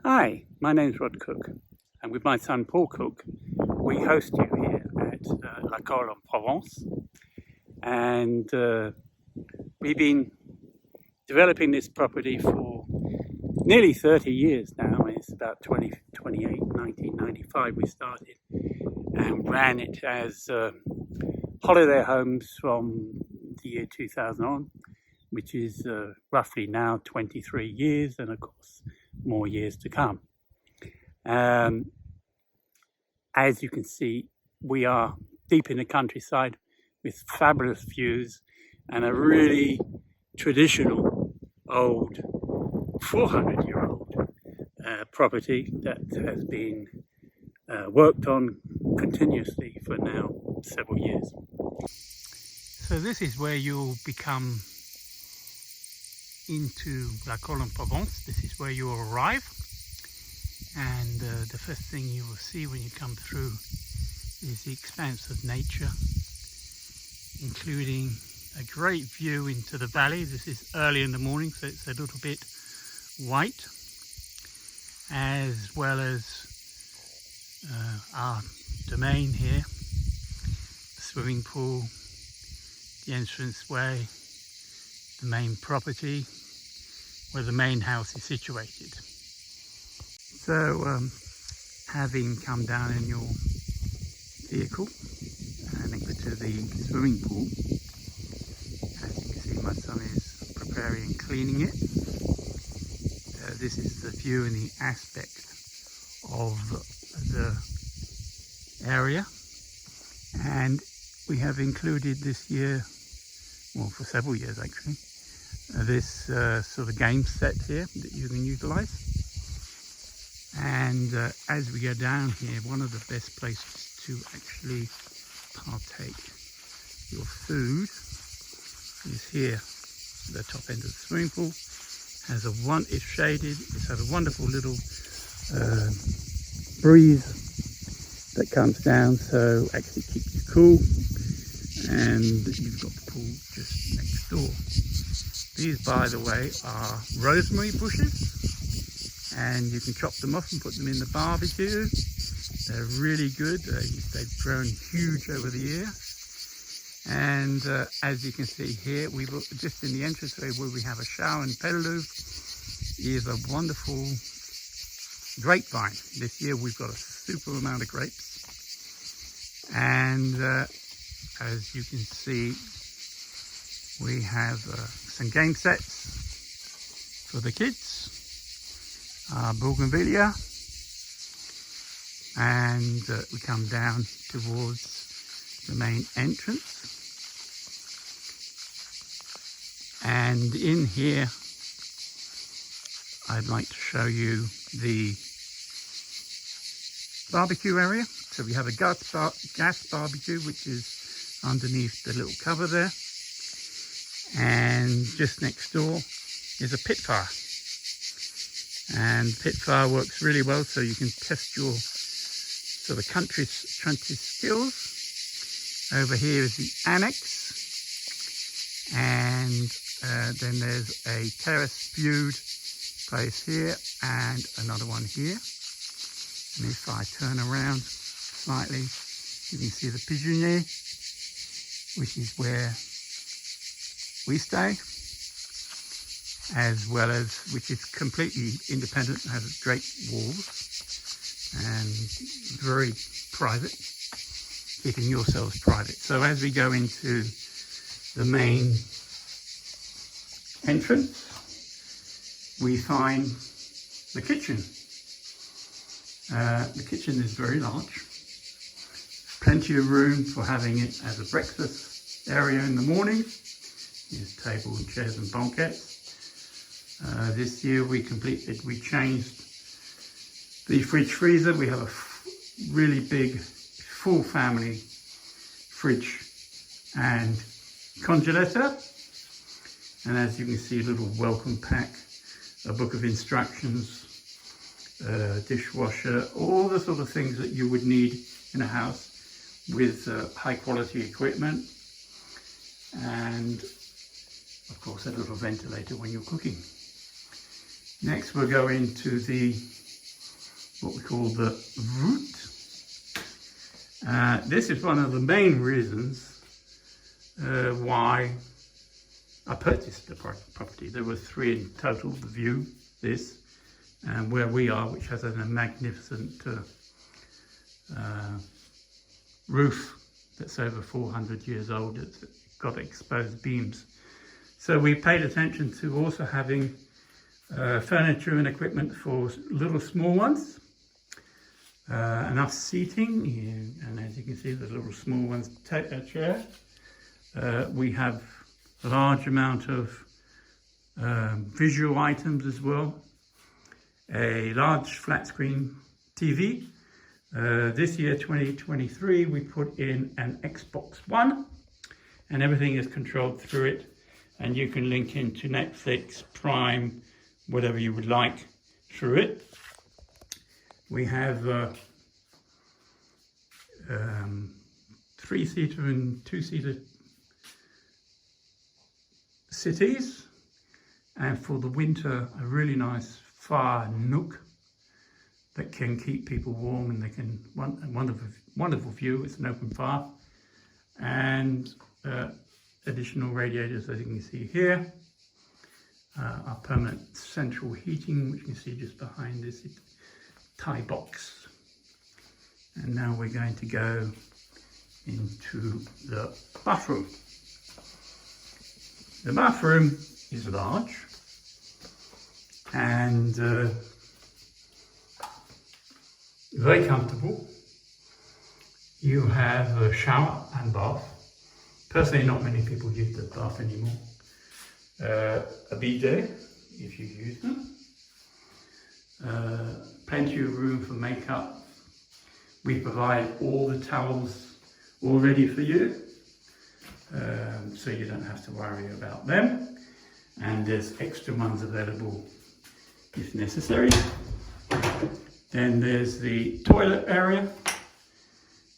Hi, my name's Rod Cook, and with my son Paul Cook, we host you here at La Colle en Provence. And we've been developing this property for nearly 30 years now. It's about 1995 we started, and ran it as holiday homes from the year 2000 on, which is roughly now 23 years, and of course more years to come. As you can see, we are deep in the countryside with fabulous views and a really traditional old 400-year-old property that has been worked on continuously for now several years. So this is where you'll become into La Colle en Provence. This is where you arrive, and the first thing you will see when you come through is the expanse of nature, including a great view into the valley. This is early in the morning, so it's a little bit white, as well as our domain here, the swimming pool, the entranceway, the main property where the main house is situated. So having come down in your vehicle next to the swimming pool, as you can see, my son is preparing and cleaning it. This is the view and the aspect of the area, and we have included this year, well, for several years actually, this sort of game set here that you can utilize. And as we go down here, one of the best places to actually partake your food is here, the top end of the swimming pool. It's shaded, it has a wonderful little breeze that comes down, so actually keeps you cool, and you've got the pool just next door. These, by the way, are rosemary bushes, and you can chop them off and put them in the barbecue. They're really good. They've grown huge over the year. And as you can see here, we've just in the entranceway where we have a shower and pelluve is a wonderful grapevine. This year we've got a super amount of grapes. And as you can see, we have some game sets for the kids, bougainvillea, and we come down towards the main entrance. And in here, I'd like to show you the barbecue area. So we have a gas barbecue, which is underneath the little cover there. And just next door is a pit fire. And pit fire works really well, so you can test your sort of country skills. Over here is the annex. And then there's a terrace viewed place here and another one here. And if I turn around slightly, you can see the pigeonnier, which is where we stay, as well as, which is completely independent, has great walls and very private, keeping yourselves private. So as we go into the main entrance, we find the kitchen. The kitchen is very large, plenty of room for having it as a breakfast area in the morning. There's table and chairs and banquettes. This year we changed the fridge freezer. We have a really big full family fridge and congelator, and as you can see, a little welcome pack, a book of instructions, dishwasher, all the sort of things that you would need in a house with high quality equipment, and of course a little ventilator when you're cooking. Next we'll go into the what we call the root. This is one of the main reasons why I purchased the property. There were 3 in total: the view, this, and where we are, which has a magnificent roof that's over 400 years old. It's got exposed beams. So we paid attention to also having furniture and equipment for little small ones. Enough seating, and as you can see, the little small ones chair. We have a large amount of visual items as well. A large flat screen TV. This year, 2023, we put in an Xbox One, and everything is controlled through it. And you can link into Netflix, Prime, whatever you would like through it. We have 3-seater and 2-seater settees, and for the winter a really nice fire nook that can keep people warm, and they can wonderful view. It's an open fire, and additional radiators, as you can see here. Our permanent central heating, which you can see just behind this tie box. And now we're going to go into the bathroom. The bathroom is large and very comfortable. You have a shower and bath. Personally, not many people use the bath anymore. A bidet, if you use them. Plenty of room for makeup. We provide all the towels all ready for you, so you don't have to worry about them. And there's extra ones available if necessary. Then there's the toilet area,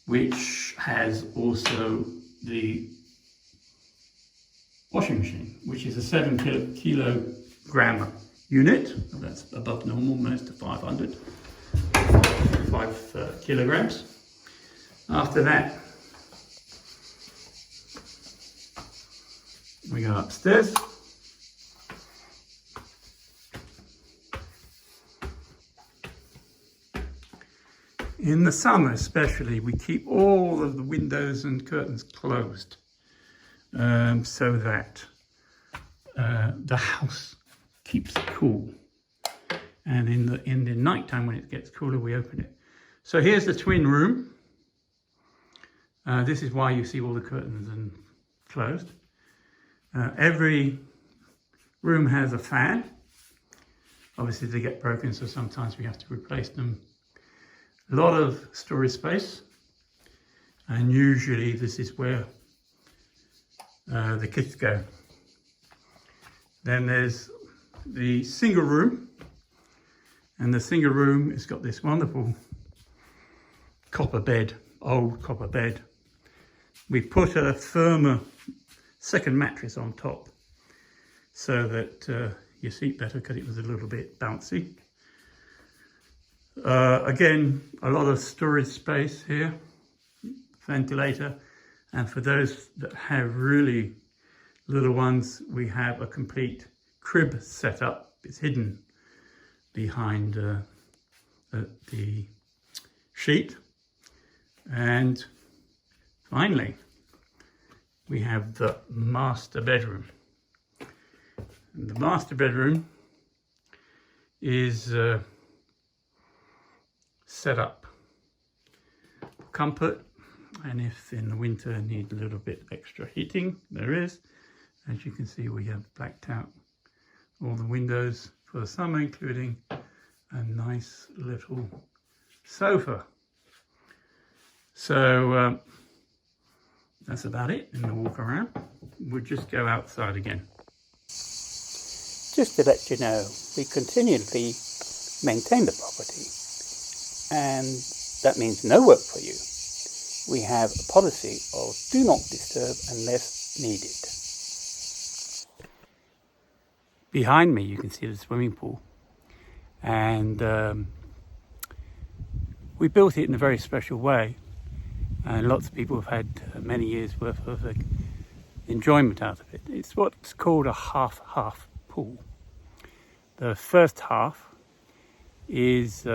which has also the washing machine, which is a 7 kilogram unit. That's above normal, most of 5 kilograms. After that, we go upstairs. In the summer especially, we keep all of the windows and curtains closed, so that the house keeps cool. And in the night time, when it gets cooler, we open it. So here's the twin room. This is why you see all the curtains and closed. Every room has a fan. Obviously they get broken, so sometimes we have to replace them. A lot of storage space, and usually this is where the kids go. Then there's the single room, and the single room has got this wonderful copper bed, old copper bed. We put a firmer second mattress on top so that you sleep better, because it was a little bit bouncy. Again, a lot of storage space here, ventilator, and for those that have really little ones, we have a complete crib setup. It's hidden behind the sheet. And finally, we have the master bedroom. And the master bedroom is set up for comfort, and if in the winter need a little bit extra heating, there is. As you can see, we have blacked out all the windows for the summer, including a nice little sofa. So that's about it in the walk around. We'll just go outside again. Just to let you know, we continually maintain the property, and that means no work for you. We have a policy of do not disturb unless needed. Behind me you can see the swimming pool, and We built it in a very special way, and lots of people have had many years worth of enjoyment out of it. It's what's called a half-half pool. The first half is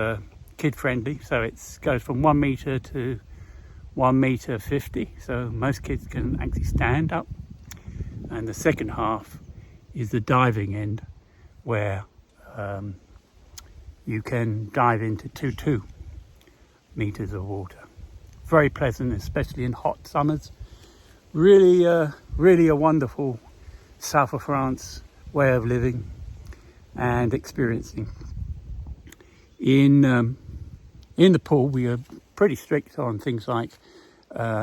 kid-friendly, so it goes from 1 metre to 1 metre 50, so most kids can actually stand up. And the second half is the diving end, where you can dive into 2 metres of water. Very pleasant, especially in hot summers. Really a wonderful South of France way of living and experiencing. In the pool, we are pretty strict on things like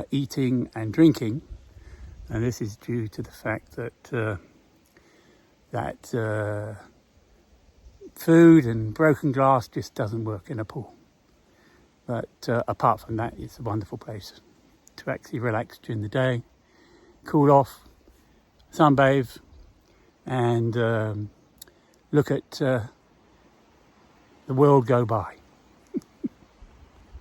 eating and drinking, and this is due to the fact that food and broken glass just doesn't work in a pool. But apart from that, it's a wonderful place to actually relax during the day, cool off, sunbathe, and look at the world go by.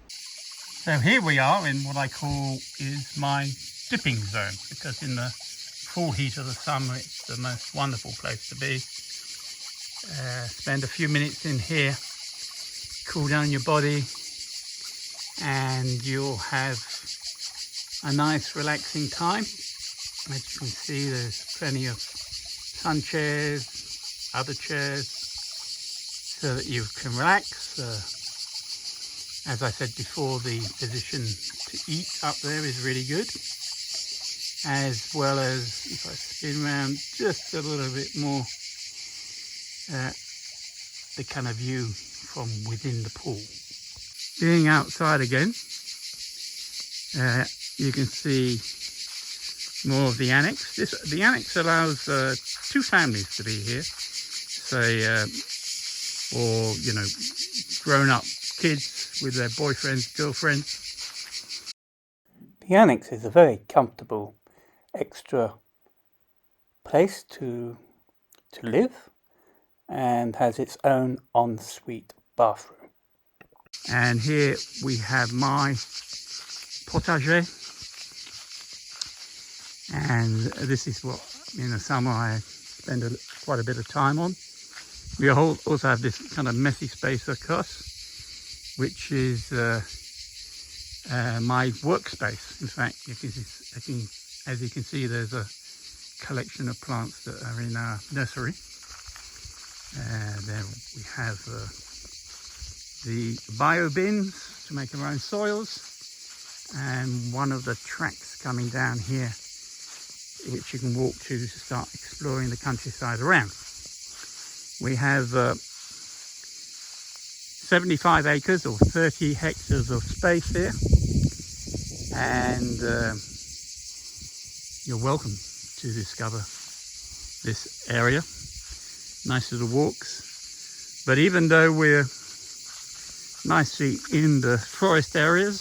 So here we are in what I call is my dipping zone, because in the full heat of the summer it's the most wonderful place to be. Spend a few minutes in here, cool down your body, and you'll have a nice relaxing time. As you can see, there's plenty of sun chairs, other chairs, so that you can relax. As I said before, the position to eat up there is really good, as well as, if I spin around just a little bit more, the kind of view from within the pool. Being outside again, you can see more of the annex. The annex allows 2 families to be here, say, or grown-up kids with their boyfriends, girlfriends. The annex is a very comfortable extra place to live, and has its own ensuite bathroom. And here we have my potager, and this is what in the summer I spend quite a bit of time on. We also have this kind of messy space across, which is my workspace. In fact, as you can see, there's a collection of plants that are in our nursery. There we have the bio bins to make our own soils, and one of the tracks coming down here, which you can walk to start exploring the countryside around. We have 75 acres or 30 hectares of space here, and you're welcome to discover this area. Nice little walks, but even though we're nicely in the forest areas,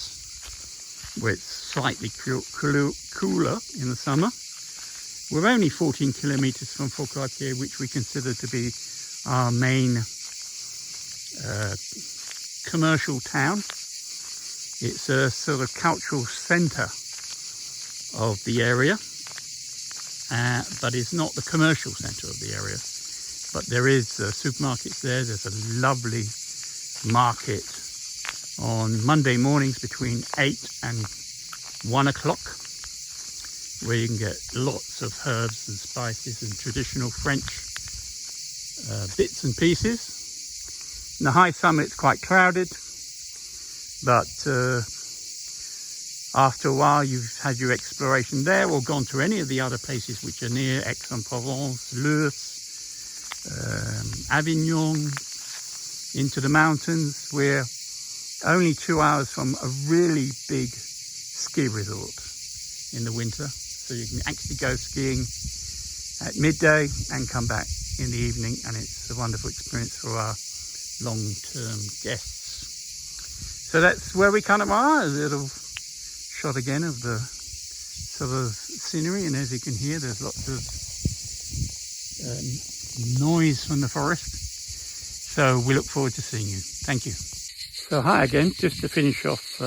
where it's slightly cooler in the summer, we're only 14 kilometers from Forcalquier, which we consider to be our main commercial town. It's a sort of cultural center of the area, but it's not the commercial center of the area. But there is supermarkets there. There's a lovely market on Monday mornings between 8 and 1 o'clock, where you can get lots of herbs and spices and traditional French bits and pieces. In the high summer it's quite crowded, but after a while you've had your exploration there, or gone to any of the other places which are near Aix-en-Provence, Lourdes, Avignon, into the mountains. We're only 2 hours from a really big ski resort in the winter, so you can actually go skiing at midday and come back in the evening, and it's a wonderful experience for our long-term guests. So that's where we kind of are. A little shot again of the sort of scenery, and as you can hear, there's lots of noise from the forest. So we look forward to seeing you. Thank you. So hi again, just to finish off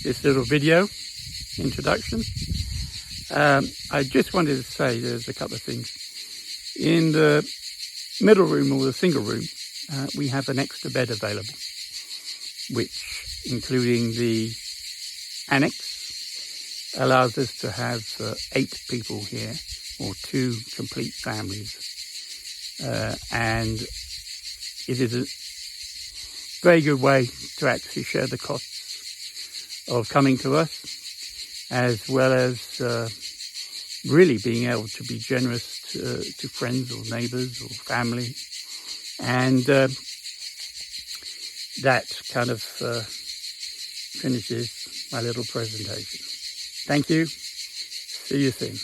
this little video introduction. I just wanted to say there's a couple of things. In the middle room or the single room, we have an extra bed available, which, including the annex, allows us to have 8 people here, or 2 complete families. And it is a very good way to actually share the costs of coming to us, as well as really being able to be generous to friends or neighbours or family. And that kind of finishes my little presentation. Thank you. See you soon.